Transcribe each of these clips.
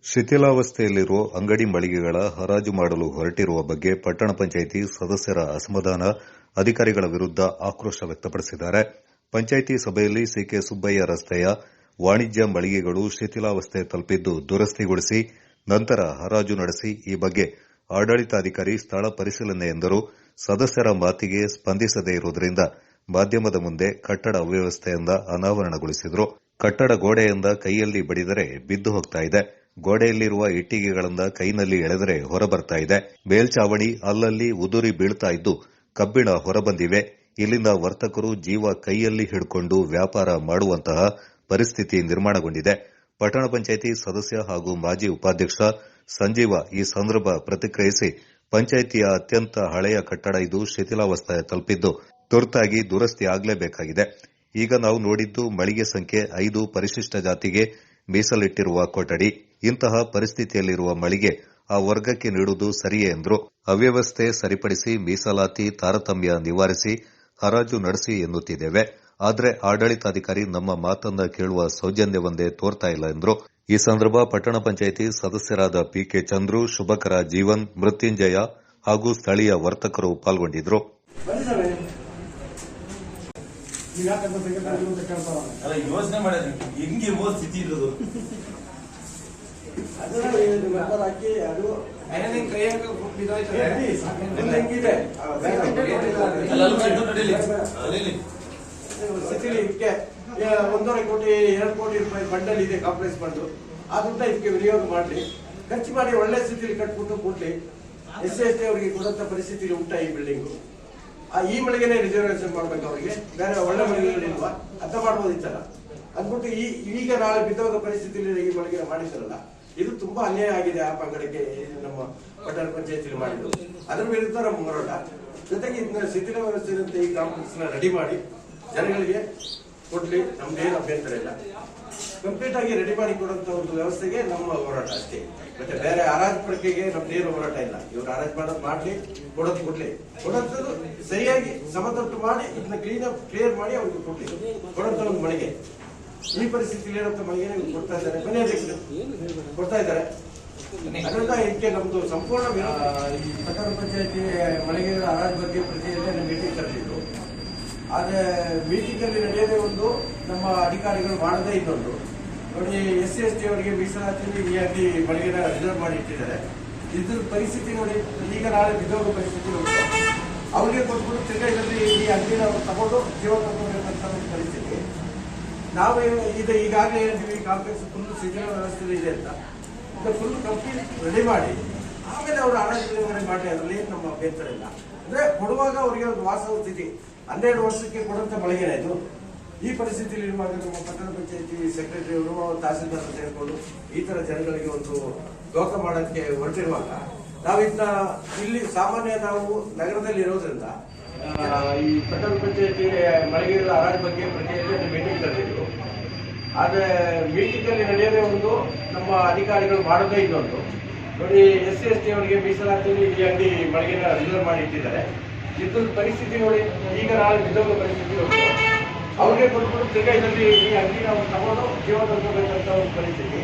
ಶಿಥಿಲಾವಸ್ಥೆಯಲ್ಲಿರುವ ಅಂಗಡಿ ಮಳಿಗೆಗಳ ಹರಾಜು ಮಾಡಲು ಹೊರಟಿರುವ ಬಗ್ಗೆ ಪಟ್ಟಣ ಪಂಚಾಯಿತಿ ಸದಸ್ಯರ ಅಸಮಾಧಾನ, ಅಧಿಕಾರಿಗಳ ವಿರುದ್ಧ ಆಕ್ರೋಶ ವ್ಯಕ್ತಪಡಿಸಿದ್ದಾರೆ. ಪಂಚಾಯಿತಿ ಸಭೆಯಲ್ಲಿ ಸಿಕೆ ಸುಬ್ಬಯ್ಯ ರಸ್ತೆಯ ವಾಣಿಜ್ಯ ಮಳಿಗೆಗಳು ಶಿಥಿಲಾವಸ್ಥೆ ತಲುಪಿದ್ದು ದುರಸ್ತಿಗೊಳಿಸಿ ನಂತರ ಹರಾಜು ನಡೆಸಿ ಈ ಬಗ್ಗೆ ಆಡಳಿತಾಧಿಕಾರಿ ಸ್ಥಳ ಪರಿಶೀಲನೆ ಎಂದರು. ಸದಸ್ಯರ ಮಾತಿಗೆ ಸ್ಪಂದಿಸದೇ ಇರುವುದರಿಂದ ಮಾಧ್ಯಮದ ಮುಂದೆ ಕಟ್ಟಡ ಅವ್ಯವಸ್ಥೆಯಿಂದ ಅನಾವರಣಗೊಳಿಸಿದರು. ಕಟ್ಟಡ ಗೋಡೆಯಿಂದ ಕೈಯಲ್ಲಿ ಬಡಿದರೆ ಬಿದ್ದು ಹೋಗ್ತಾ ಇದೆ. ಗೋಡೆಯಲ್ಲಿರುವ ಇಟ್ಟಿಗೆಗಳಿಂದ ಕೈನಲ್ಲಿ ಎಳೆದರೆ ಹೊರಬರ್ತಾ ಇದೆ. ಮೇಲ್ಚಾವಣಿ ಅಲ್ಲಲ್ಲಿ ಉದುರಿ ಬೀಳ್ತಾ ಇದ್ದು ಕಬ್ಬಿಣ ಹೊರಬಂದಿವೆ. ಇಲ್ಲಿಂದ ವರ್ತಕರು ಜೀವ ಕೈಯಲ್ಲಿ ಹಿಡ್ಕೊಂಡು ವ್ಯಾಪಾರ ಮಾಡುವಂತಹ ಪರಿಸ್ಥಿತಿ ನಿರ್ಮಾಣಗೊಂಡಿದೆ. ಪಟ್ಟಣ ಪಂಚಾಯಿತಿ ಸದಸ್ಯ ಹಾಗೂ ಮಾಜಿ ಉಪಾಧ್ಯಕ್ಷ ಸಂಜೀವ ಈ ಸಂದರ್ಭ ಪ್ರತಿಕ್ರಿಯಿಸಿ, ಪಂಚಾಯಿತಿಯ ಅತ್ಯಂತ ಹಳೆಯ ಕಟ್ಟಡ ಇದು ಶಿಥಿಲಾವಸ್ಥೆ ತಲುಪಿದ್ದು ತುರ್ತಾಗಿ ದುರಸ್ತಿ ಆಗಲೇಬೇಕಾಗಿದೆ. ಈಗ ನಾವು ನೋಡಿದ್ದು ಮಳಿಗೆ ಸಂಖ್ಯೆ 5 ಪರಿಶಿಷ್ಟ ಜಾತಿಗೆ ಮೀಸಲಿಟ್ಟಿರುವ ಕೊಠಡಿ. ಇಂತಹ ಪರಿಸ್ಥಿತಿಯಲ್ಲಿರುವ ಮಳಿಗೆ ಆ ವರ್ಗಕ್ಕೆ ನೀಡುವುದು ಸರಿಯೇ ಎಂದರು. ಅವ್ಯವಸ್ಥೆ ಸರಿಪಡಿಸಿ ಮೀಸಲಾತಿ ತಾರತಮ್ಯ ನಿವಾರಿಸಿ ಹರಾಜು ನಡೆಸಿ ಎನ್ನುತ್ತಿದ್ದೇವೆ. ಆದರೆ ಆಡಳಿತಾಧಿಕಾರಿ ನಮ್ಮ ಮಾತನ್ನ ಕೇಳುವ ಸೌಜನ್ಯವೊಂದೇ ತೋರ್ತಾ ಇಲ್ಲ ಎಂದರು. ಈ ಸಂದರ್ಭ ಪಟ್ಟಣ ಪಂಚಾಯಿತಿ ಸದಸ್ಯರಾದ ಪಿಕೆ ಚಂದ್ರು, ಶುಭಕರ ಜೀವನ್, ಮೃತ್ಯುಂಜಯ ಹಾಗೂ ಸ್ಥಳೀಯ ವರ್ತಕರು ಪಾಲ್ಗೊಂಡಿದ್ದರು. ಯೋಚನೆ ಮಾಡಿದ್ರೆ ಹೆಂಗೆ ಸ್ಥಿತಿ ಇರೋದು ಒಂದೂವರೆ ಕೋಟಿ 2 ಕೋಟಿ ರೂಪಾಯಿ ಫಂಡಲ್ಲಿ ಇದೆ, ಕಾಂಪ್ಲೆಕ್ಸ್ ಫಂಡ್. ಆ ದುಡ್ಡ ಇದಕ್ಕೆ ವಿನಿಯೋಗ ಮಾಡಲಿ, ಖರ್ಚು ಮಾಡಿ ಒಳ್ಳೆ ಸ್ಥಿತಿಲಿ ಕಟ್ಬಿಟ್ಟು ಕೊಡ್ಲಿ. SC/ST ಅವರಿಗೆ ಕೊಡಂತ ಪರಿಸ್ಥಿತಿ ಉಂಟ ಈ ಬಿಲ್ಡಿಂಗು. ಈ ಮಳಿಗೆನೆ ರಿಸರ್ವೇಶನ್ ಮಾಡ್ಬೇಕು, ಅವರಿಗೆ ಬೇರೆ ಒಳ್ಳೆ ಮಳಿಗೆಗಳಿಲ್ವಾ ಅಂತ ಮಾಡ್ಬೋದಿತ್ತಲ್ಲ. ಅಂದ್ಬಿಟ್ಟು ಈಗ ನಾಳೆ ಬಿದ್ದೋಗ ಪರಿಸ್ಥಿತಿಯಲ್ಲಿ ಈ ಮಳಿಗೆ ಮಾಡಿದ್ರಲ್ಲ, ಇದು ತುಂಬಾ ಅನ್ಯಾಯ ಆಗಿದೆ. ಆ ಪಂಗಡಕ್ಕೆ ನಮ್ಮ ಪಟ್ಟಣ ಪಂಚಾಯತಿಯಲ್ಲಿ ಮಾಡಿದ್ರು. ಅದರ ವಿರುದ್ಧ ನಮ್ಮ ಹೋರಾಟ. ಜೊತೆಗೆ ಇದನ್ನ ಶಿಥಿಲ ವ್ಯವಸ್ಥೆ ಈ ಕಾಂಪ್ಲೆಕ್ಸ್ ನ ರೆಡಿ ಮಾಡಿ ಜನಗಳಿಗೆ ಕೊಡ್ಲಿ, ನಮ್ದೇನು ಅಭ್ಯಂತರ ಇಲ್ಲ. ಕಂಪ್ಲೀಟ್ ಆಗಿ ರೆಡಿ ಮಾಡಿ ಕೊಡುವಂತ ಒಂದು ವ್ಯವಸ್ಥೆಗೆ ನಮ್ಮ ಹೋರಾಟ ಅಷ್ಟೇ. ಮತ್ತೆ ಬೇರೆ ಹರಾಜು ಪ್ರಕ್ರಿಯೆಗೆ ನಮ್ದೇನು ಹೋರಾಟ ಇಲ್ಲ. ಇವ್ರು ಹರಾಜು ಮಾಡೋದು ಮಾಡ್ಲಿ, ಕೊಡೋದು ಕೊಡ್ಲಿ, ಕೊಡೋದು ಸರಿಯಾಗಿ ಸಮತಟ್ಟು ಮಾಡಿ ಇದನ್ನ ಕ್ಲಿಯರ್ ಮಾಡಿ ಅವ್ರಿಗೆ ಕೊಡ್ಲಿ, ಕೊಡಂತ ಒಂದು ಮಳಿಗೆ. ಈ ಪರಿಸ್ಥಿತಿಯಲ್ಲಿ ಇರುವಂತ ಮಳಿಗೆ ಕೊಡ್ತಾ ಇದ್ದಾರೆ, ಮನೆ ಕೊಡ್ತಾ ಇದ್ದಾರೆ. ಅದರಿಂದ ಇದಕ್ಕೆ ನಮ್ದು ಸಂಪೂರ್ಣ ಈ ಪಟ್ಟಣ ಪಂಚಾಯತಿ ಮಳಿಗೆಗಳ ಹರಾಜು ಬಗ್ಗೆ ಪ್ರತಿಯೊಂದು ಮೀಟಿಂಗ್ ಕರೆದಿದ್ರು. ಆದ್ರೆ ಮೀಟಿಂಗ್ ಅಲ್ಲಿ ನಡೆಯೋದೇ ಒಂದು, ನಮ್ಮ ಅಧಿಕಾರಿಗಳು ಮಾಡದೇ ಇನ್ನೊಂದು. ನೋಡಿ, SC/ST ಅವರಿಗೆ ಮೀಸಲಾತಿ ಈ ಮಳಿಗೆನ ರಿಸರ್ವ್ ಮಾಡಿ ಇಟ್ಟಿದ್ದಾರೆ. ಇದ್ರ ಪರಿಸ್ಥಿತಿ ನೋಡಿ, ಈಗ ನಾಳೆ ಬಿದ್ದೋಗೋ ಪರಿಸ್ಥಿತಿ ಉಂಟು. ಅವ್ರಿಗೆ ಕೊಟ್ಬಿಟ್ಟು ತಿರ್ಗಾ ಇದರಲ್ಲಿ ಈ ಅಂಗಡಿನ ತಗೊಂಡು ಜೀವ ತಗೋಬೇಕಂತ ಒಂದು ಪರಿಸ್ಥಿತಿ. ನಾವು ಈಗಾಗಲೇ ಹೇಳ್ತೀವಿ, ಕಾಂಪ್ಲೆಕ್ಸ್ ಫುಲ್ ಶಿಥಿಲ ವ್ಯವಸ್ಥೆ ಇದೆ ಅಂತ. ಫುಲ್ ಕಂಪ್ಲೀಟ್ ರೆಡಿ ಮಾಡಿ ಆಮೇಲೆ ಅವರು ಹರಾಜು ವಿಲೇವಾರಿ ಮಾಡಿ, ಅದರಲ್ಲಿ ನಮ್ಮ ಅಭ್ಯಂತರ ಇಲ್ಲ. ಅಂದ್ರೆ ಕೊಡುವಾಗ ಅವರಿಗೆ ಒಂದು ವಾಸವ ಸ್ಥಿತಿ 12 ವರ್ಷಕ್ಕೆ ಕೊಡುವಂತ ಮಳಿಗೆನ ಇದು. ಈ ಪರಿಸ್ಥಿತಿಯಲ್ಲಿ ಇರುವಾಗ ನಮ್ಮ ಪಟ್ಟಣ ಪಂಚಾಯತಿ ಸೆಕ್ರೆಟರಿ ಅವರು, ತಹಸೀಲ್ದಾರ್ ಅಂತ ಹೇಳ್ಕೊಂಡು ಈ ತರ ಜನಗಳಿಗೆ ಒಂದು ದೋಖ ಮಾಡೋದಕ್ಕೆ ಹೊರಟಿರುವಾಗ, ನಾವು ಇದನ್ನ ಇಲ್ಲಿ ಸಾಮಾನ್ಯ ನಾವು ನಗರದಲ್ಲಿ ಇರೋದ್ರಿಂದ ಈ ಪಟ್ಟಣ ಪಂಚಾಯತಿ ಮಳಿಗೆಗಳ ಹರಾಜು ಬಗ್ಗೆ ಪ್ರತಿಯೊಂದು ಮೀಟಿಂಗ್ ಕರೆದಿದ್ರು. ಆದ್ರೆ ಮೀಟಿಂಗ್ ಅಲ್ಲಿ ನಡೆಯೋದೇ ಒಂದು, ನಮ್ಮ ಅಧಿಕಾರಿಗಳು ಮಾಡೋದೇ ಇನ್ನೊಂದು. ನೋಡಿ, SC/ST ಅವರಿಗೆ ಮೀಸಲಾತಿ ಈ ಅಂಗಡಿ ಮಳಿಗೆನ ರಿಸರ್ವ್ ಮಾಡಿ ಇಟ್ಟಿದ್ದಾರೆ. ಇದ್ರ ಪರಿಸ್ಥಿತಿ ನೋಡಿ, ಈಗ ನಾಳೆ ಬಿದ್ದೋಗೋ ಪರಿಸ್ಥಿತಿ ಉಂಟು. ಅವ್ರಿಗೆ ಕೊಟ್ಬಿಟ್ಟು ತಿರ್ಗಾ ಇದರಲ್ಲಿ ಈ ಅಂಗಡಿ ನಾವು ತಗೊಂಡು ಜೀವ ತಗೋಬೇಕಂತ ಒಂದು ಪರಿಸ್ಥಿತಿ.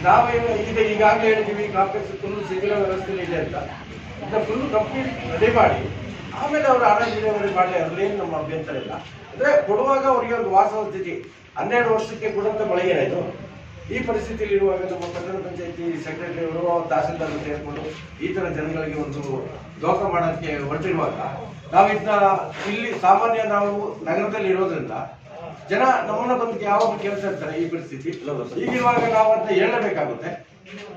ನಾವು ಈಗಾಗಲೇ ಹೇಳ್ತೀವಿ, ಕಾಂಪ್ಲೆಕ್ಸ್ ಫುಲ್ ಶಿಥಿಲ ವ್ಯವಸ್ಥೆ ಇದೆ ಅಂತ. ಇದನ್ನ ಫುಲ್ ಕಂಪ್ಲೀಟ್ ರೆಡಿ ಮಾಡಿ ಆಮೇಲೆ ಅವರು ಹರಾಜು ವಿಲೇವಾರಿ ಮಾಡಲಿ, ಅದರಲ್ಲೇನು ನಮ್ಮ ಅಭ್ಯಂತರ ಇಲ್ಲ. ಅಂದ್ರೆ ಕೊಡುವಾಗ ಅವರಿಗೆ ಒಂದು ವಾಸವ ಸ್ಥಿತಿ 12 ವರ್ಷಕ್ಕೆ ಕೊಡುವಂತ ಮಳಿಗೆನ ಇದು. ಈ ಪರಿಸ್ಥಿತಿಯಲ್ಲಿ ಇರುವಾಗ ನಮ್ಮ ಪಟ್ಟಣ ಪಂಚಾಯತಿ ಸೆಕ್ರೆಟರಿ ಅವರು, ತಹಸೀಲ್ದಾರ್ ಅಂತ ಹೇಳ್ಕೊಂಡು ಈ ತರ ಜನಗಳಿಗೆ ಒಂದು ದೋಖ ಮಾಡೋದಕ್ಕೆ ಹೊರಟಿರುವಾಗ, ನಾವು ಇದನ್ನ ಇಲ್ಲಿ ಸಾಮಾನ್ಯ ನಾವು ನಗರದಲ್ಲಿ ಇರೋದ್ರಿಂದ ಜನ ನಮ್ಮನ್ನ ಬಂದು ಯಾವಾಗ ಕೇಳ್ತಾ ಇರ್ತಾರೆ. ಈ ಪರಿಸ್ಥಿತಿ ಈಗಿರುವಾಗ ನಾವು ಅಂತ ಹೇಳಬೇಕಾಗುತ್ತೆ.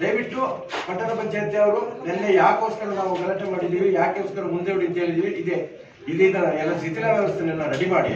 ದಯವಿಟ್ಟು ಪಟ್ಟಣ ಪಂಚಾಯತಿ ಅವರು ನಿನ್ನೆ ಯಾಕೋಸ್ಕರ ನಾವು ಗಲಾಟೆ ಮಾಡಿದೀವಿ, ಯಾಕೋಸ್ಕರ ಮುಂದೆ ಹೊಡಿ ಅಂತ ಹೇಳಿದೀವಿ, ಇದೆ ಇಲ್ಲಿ ಎಲ್ಲ ಶಿಥಿಲ ವ್ಯವಸ್ಥೆನೆಲ್ಲ ರೆಡಿ ಮಾಡಿ